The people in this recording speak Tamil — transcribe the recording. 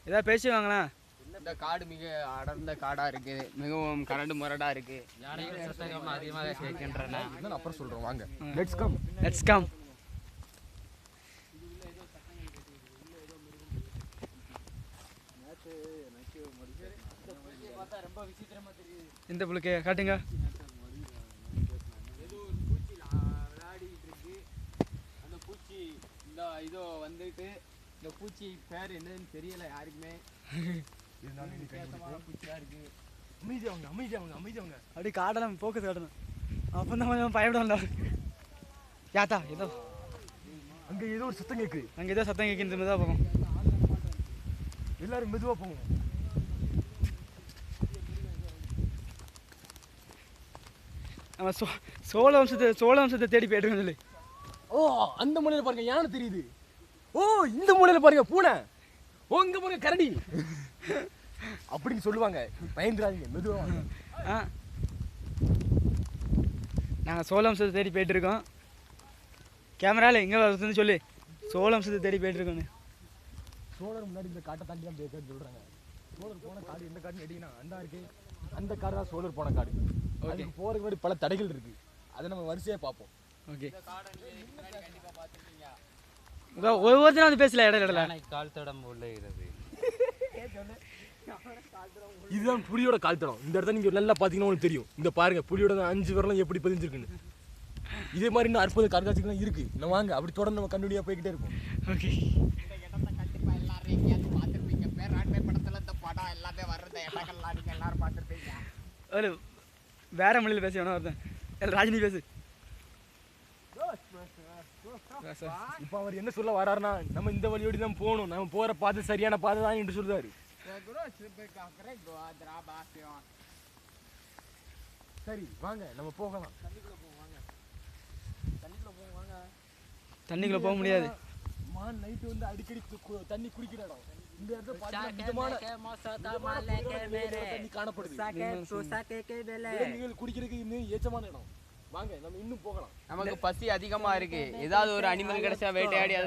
ஏதாவது பேசுவாங்களா? இந்த காடு மிக அடர்ந்த காடாக இருக்குது, மிகவும் கரண்டு முரடாக இருக்குது. அதிகமாக கேட்கின்றன. அப்புறம் சொல்கிறோம் வாங்க. Let's come. Let's come. இந்த புளுக்கு காட்டுங்க. அந்த பூச்சி இந்த இதோ வந்துட்டு இந்த பூச்சி பேர் என்னன்னு தெரியல யாருக்குமே. பூச்சியாக இருக்கு. அமைதியாங்க. அப்படி காட்டலாம், ஃபோக்கஸ் காட்டணும். அப்போ தான் கொஞ்சம் பயப்படல. யாத்தா ஏதோ அங்கே ஏதோ ஒரு சத்தம் கேட்குது. அங்கே ஏதோ சத்தம் கேட்குறது மெதுவாக போகும். எல்லாரும் மெதுவாக போகும். நம்ம சோழ வம்சத்தை தேடி போயிட்டு சொல்லி. ஓ அந்த மூலையில் பாருங்க யானை தெரியுது. ஓ இந்த மூலையில் பாருங்க பூனை. ஓ இங்கே பாருங்க கரடி அப்படின்னு சொல்லுவாங்க. பயந்துடாதீங்க, மெதுவாக. நாங்கள் சோழ வம்சத்தை தேடி போயிட்டு இருக்கோம். கேமராவில் எங்கே வருதுன்னு சொல்லி சோழ வம்சத்தை தேடி போயிட்டு இருக்கோன்னு. சோழர் முன்னாடி இந்த காட்டை தாண்டி தான் பேசுன்னு சொல்கிறாங்க. சோழர் போன காடு எந்த காடுன்னு கேட்டிங்கன்னா அந்த இருக்கு. அந்த காடு தான் சோழர் போன காடு. அதுக்கு போகிறதுக்கு முன்னாடி பல தடைகள் இருக்குது. அதை நம்ம வரிசையாக பார்ப்போம். ஓகே, ஒவ்வொருத்தரும் வந்து பேசல இடத்துல கால் தடம் உள்ளது. இதுதான் புலியோட கால் தடம். இந்த இடத்துல நீங்கள் நல்லா பார்த்தீங்கன்னா உங்களுக்கு தெரியும். இந்த பாருங்க புலியோட 5 விரலும் எப்படி பதிஞ்சிருக்குன்னு. இதே மாதிரி இன்னும் அற்புத கண்காட்சிகள்லாம் இருக்குது. நம்ம வாங்க அப்படி தொடர்ந்து நம்ம கண்டுபிடியாக போய்கிட்டே இருப்போம். ஓகே, கண்டிப்பாக எல்லாரும் எங்கேயாவது பார்த்துருப்பீங்க. பேராண்மை படத்தில் இந்த படம் எல்லாமே வர்றத இடங்கள்லாம் நீங்கள் எல்லாரும் பார்த்துருப்பீங்க. ஒரு வேற மொழியில் பேச வேணா ஒருத்தன். ராஜினி பேசு. இப்போ அவர் என்ன சொல்ல வராருன்னா, நம்ம இந்த வழியோடி தான் போகணும், நம்ம போகிற பாதை சரியான பாதை தான் என்று சொல்றாரு. சரி வாங்க நம்ம போகலாம். தண்ணிக்குள்ள போக முடியாது. மான் நைட்டு வந்து அடிக்கடி தண்ணி குடிக்கிற இடம். இந்த இடத்துல தண்ணி காணப்படுது. குடிக்கிறதுக்கு இன்னும் ஏற்றமான இடம். வாங்க நம்ம இன்னும் போகலாம். நமக்கு பசி அதிகமாக இருக்கு. ஏதாவது ஒரு அனிமல் கிடைச்சா வேட்டையாடி அதை